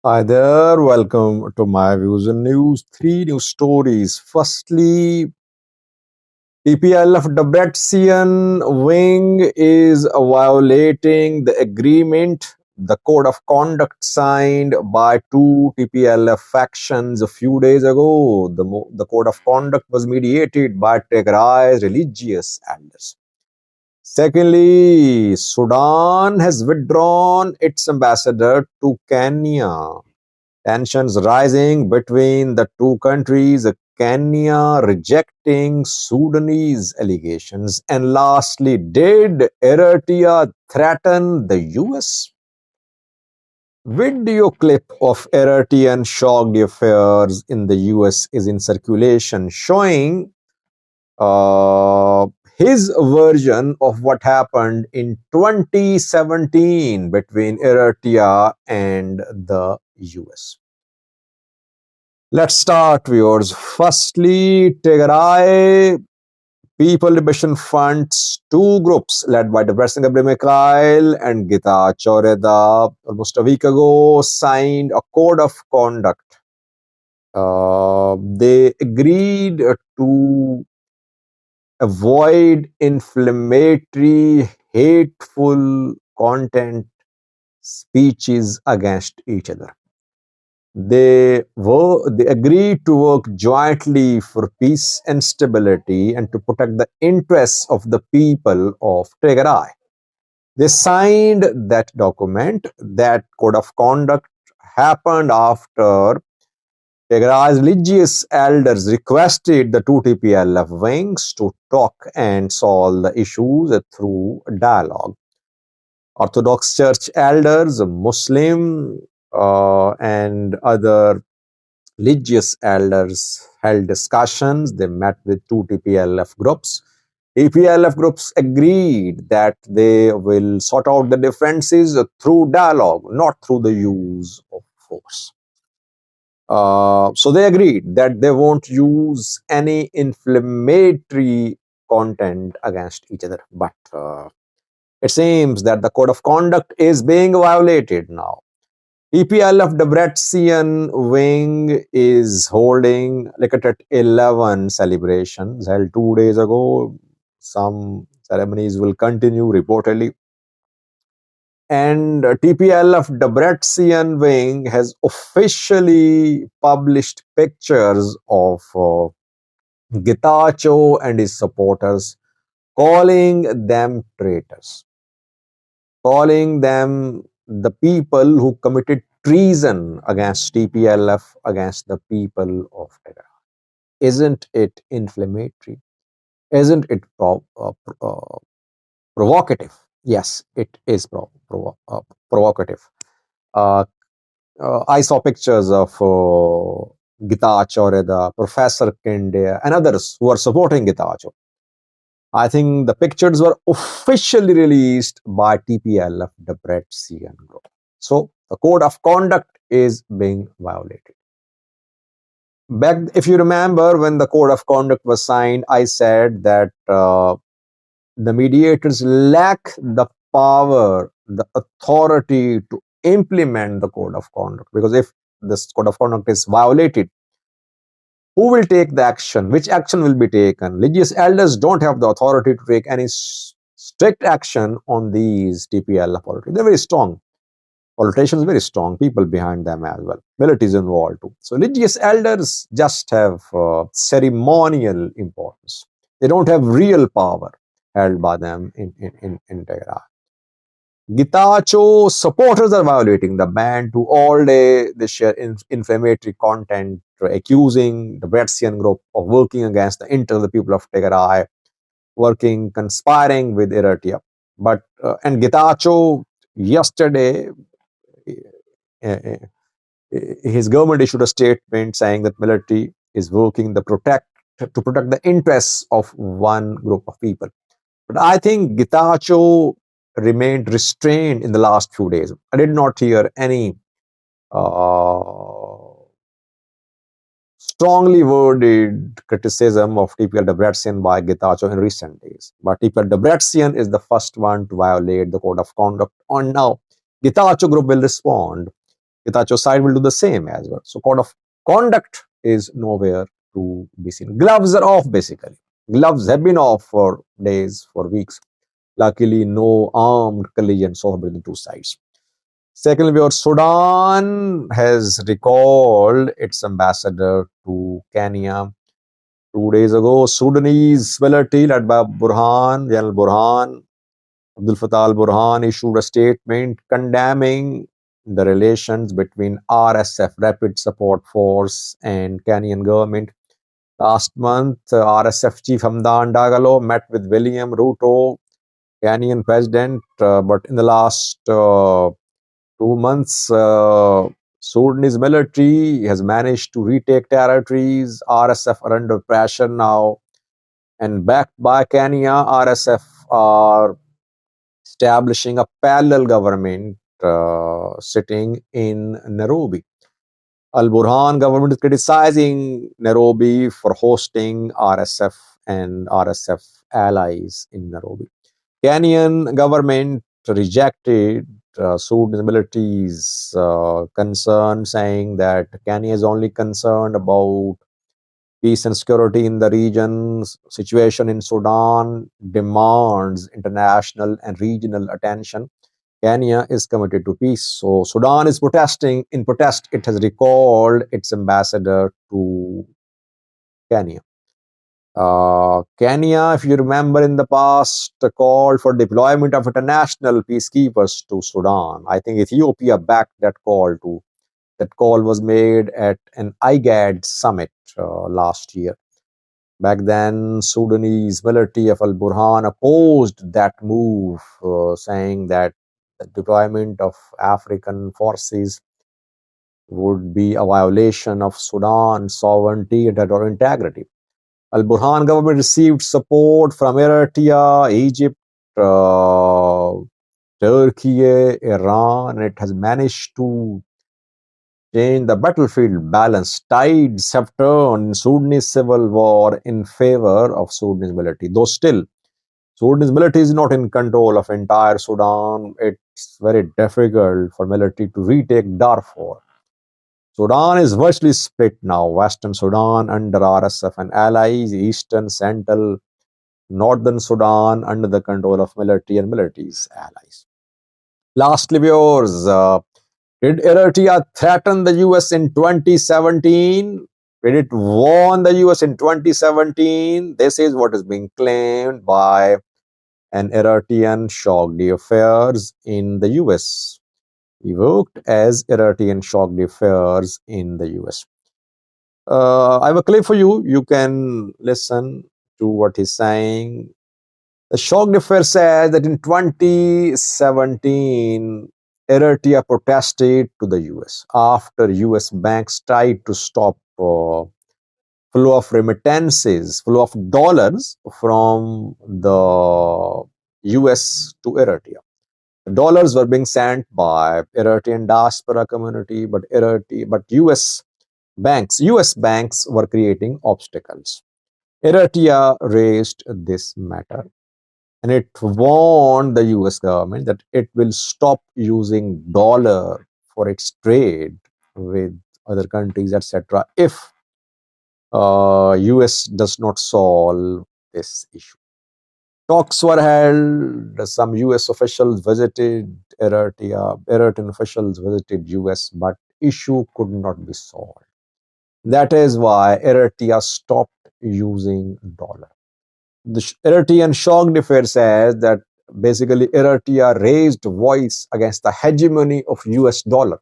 Hi there, welcome to my views and news. Three news stories. Firstly, TPLF Debrecen wing is violating the agreement, the code of conduct signed by two TPLF factions a few days ago. The code of conduct was mediated by Tigray's religious elders. Secondly, Sudan has withdrawn its ambassador to Kenya. Tensions rising between the two countries, Kenya rejecting Sudanese allegations. And lastly, did Eritrea threaten the US? Video clip of Eritrean shocked affairs in the US is in circulation, showing uh, his version of what happened in 2017 between Eritrea and the US. Let's start, viewers. Firstly, Tigray People Liberation Front's two groups led by Debrecen Mikhail and Gita Choreda almost a week ago signed a code of conduct. They agreed to avoid inflammatory, hateful content speeches against each other. They agreed to work jointly for peace and stability and to protect the interests of the people of Tigray. They signed that document. That code of conduct happened after Tigray's religious elders requested the two TPLF wings to talk and solve the issues through dialogue. Orthodox Church elders, Muslim, and other religious elders held discussions. They met with two TPLF groups. TPLF groups agreed that they will sort out the differences through dialogue, not through the use of force. So they agreed that they won't use any inflammatory content against each other. But it seems that the code of conduct is being violated now. TPLF Debrecen wing is holding Likatet 11 celebrations held 2 days ago. Some ceremonies will continue reportedly. And TPLF Debrecen wing has officially published pictures of Getachew and his supporters, calling them traitors, calling them the people who committed treason against TPLF, against the people of Tigray. Isn't it inflammatory? Isn't it provocative? Yes, it is provocative. Uh, I saw pictures of Gitacho, the Professor Kinde, and others who are supporting Gitacho. I think the pictures were officially released by TPLF, the Debrecen group. So the code of conduct is being violated. Back, if you remember, when the code of conduct was signed, I said that the mediators lack the power, the authority to implement the code of conduct. Because if this code of conduct is violated, who will take the action? Which action will be taken? Religious elders don't have the authority to take any strict action on these TPLF politics. They're very strong. Politicians, very strong people behind them as well. Military is involved too. So religious elders just have ceremonial importance. They don't have real power held by them in Tigray. Getachew supporters are violating the ban to all day. They share inflammatory content, accusing the Debrecen group of working against the interests of the people of Tigray, conspiring with Eritrea. But and Getachew yesterday, his government issued a statement saying that military is working to protect the interests of one group of people. But I think Getachew remained restrained in the last few days. I did not hear any strongly worded criticism of TPL Debrecen by Getachew in recent days. But TPL Debrecen is the first one to violate the code of conduct. And now Getachew group will respond. Itacho side will do the same as well. So code of conduct is nowhere to be seen. Gloves are off basically. Gloves have been off for days, for weeks. Luckily, no armed collision saw between the two sides. Secondly, our Sudan has recalled its ambassador to Kenya 2 days ago. Sudanese military led by Burhan, General Burhan, Abdul Fattah al-Burhan issued a statement condemning the relations between RSF, Rapid Support Force, and Kenyan government. Last month, RSF Chief Hamdan Dagalo met with William Ruto, Kenyan president, but in the last 2 months, Sudanese military has managed to retake territories. RSF are under pressure now, and backed by Kenya, RSF are establishing a parallel government sitting in Nairobi. Al Burhan government is criticizing Nairobi for hosting RSF and RSF allies in Nairobi. Kenyan government rejected Sudanese military's concern, saying that Kenya is only concerned about peace and security in the region. Situation in Sudan demands international and regional attention. Kenya is committed to peace. So Sudan is protesting. In protest, it has recalled its ambassador to Kenya. Kenya, if you remember in the past, called for deployment of international peacekeepers to Sudan. I think Ethiopia backed that call too. That call was made at an IGAD summit last year. Back then, Sudanese military of Al Burhan opposed that move, saying that the deployment of African forces would be a violation of Sudan's sovereignty and territorial integrity. Al Burhan government received support from Eritrea, Egypt, Turkey, Iran, and it has managed to change the battlefield balance. Tides have turned in Sudanese civil war in favor of Sudanese military. Though still, Sudanese military is not in control of entire Sudan. It's very difficult for military to retake Darfur. Sudan is virtually split now. Western Sudan under RSF and allies, Eastern, Central, Northern Sudan under the control of military and military's allies. Lastly, viewers, did Eritrea threaten the US in 2017? Did it warn the US in 2017? This is what is being claimed by an Eritrean shock the affairs in the US, evoked as Eritrean shock the affairs in the US. I have a clip for you. You can listen to what he's saying. The shock affair says that in 2017, Eritrea protested to the US after US banks tried to stop flow of remittances, flow of dollars from the US to Eritrea. The dollars were being sent by Eritrean diaspora community, but US banks were creating obstacles. Eritrea raised this matter, and it warned the US government that it will stop using dollar for its trade with other countries, etc., if US does not solve this issue. Talks were held. Some US officials visited Eritrea. Eritrean officials visited US, but issue could not be solved. That is why Eritrea stopped using dollar. The Eritrean shock affair says that basically Eritrea raised voice against the hegemony of US dollar.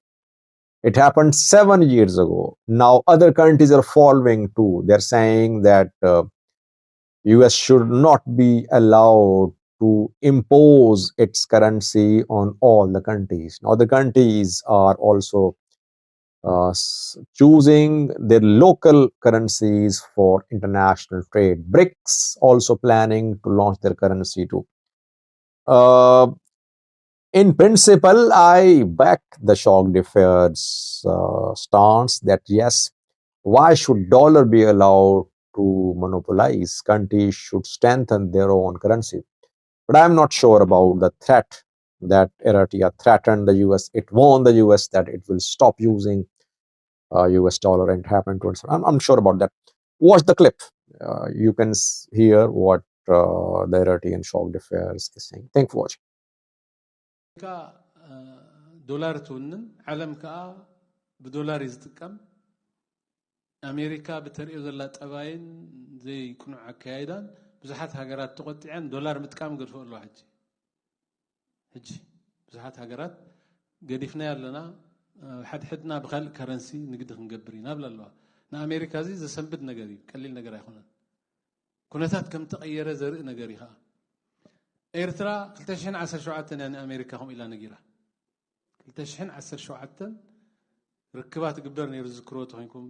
It happened 7 years ago. Now other countries are following too. They're saying that US should not be allowed to impose its currency on all the countries. Now the countries are also choosing their local currencies for international trade. BRICS also planning to launch their currency too. In principle, I back the shock affairs stance that yes, why should dollar be allowed to monopolize? Countries should strengthen their own currency. But I'm not sure about the threat that Eritrea threatened the US. It warned the US that it will stop using US dollar, and it happened to us. I'm sure about that. Watch the clip. You can hear what the Eritrean shocked affairs is saying. Thanks for watching. دولار تونن عالم كا بدولار يزتكم أمريكا بتريو زلات أباين زي يكونوا عكايدا بزحات هاجرات تقطعين دولار متكام قد فوق الله هجي بزحات هاجرات قديفنا لنا حدنا بخل كرنسي نقدر نقبرينا بلا الله نا أمريكا زي سنبد نجاري كليل نجاري خلنا كنتات كم تغير زرق نجاريها إيرترا قلتشين عسر شوعتن يعني أمريكا هم إلى نجيرة قلتشين عسر شوعتن ركبات قبر نير ذكروت هينكم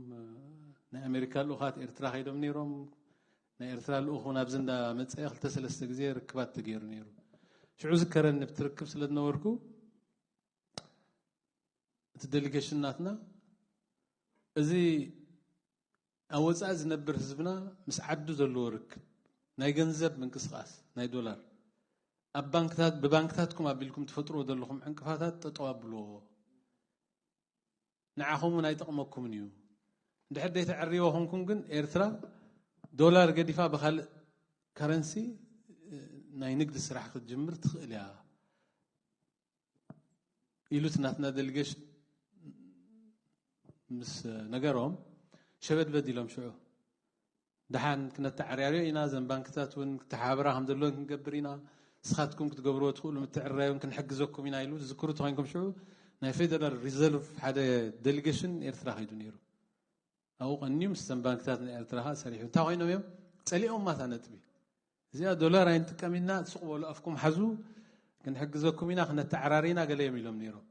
نا أمريكا الأخوات إيرترا هيدم نيرهم نا إيرترا الأخونا بزندا متسأخ تسلست جزية ركبات تغير نيرو شو ذكرن بتركب سلد نوركو الديليجيشن ناتنا زي أول ساعة نبر حزبنا مس عدو زلورك ناي جنزب من قصاص ناي دولار أبانكتات ببانكتاتكم أبيلكم تفطروا دلهم عنكفاتات تطوابلو نعهم ناي تقمكم نيو ده يتعريوهم كونجن إيرترا دولار قديفا بخال كرنسي ناي نقد السراح تجمر تخليها يلوت ناتنا دلقش مس نجارهم شبت بديلهم شو دحان كنا تعرياري إنا زن بانكتات ون تحابرا هم دلون كنقبرينا سخاتكم كتقبروا تقولوا متعري وممكن حجزوكم إنا يلو تذكروا تهاينكم شو نا فيدرال ريزيرف حدا ديليجيشن إيرترا هيدو نيرو أو قنيم مستن بانكتات إيرترا سريحون تاو هينو يوم تسأليهم ما ثانتبي زي دولار هين تكملنا تسوق ولا أفكم حزو كن حجزوكم إنا خنا تعرارينا قال يميلهم نيرو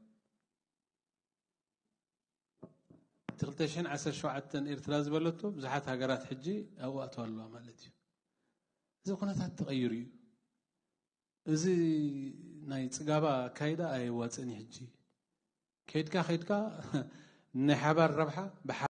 تغلتشين عسر شو عتن إيرتراز بلوتو بزحات هاجرات حجي أو أتولوا مالتي إذا كنا تغيري إذا ناي تجابا كايدا أي واتني حجي كيدكا نحبر ربحة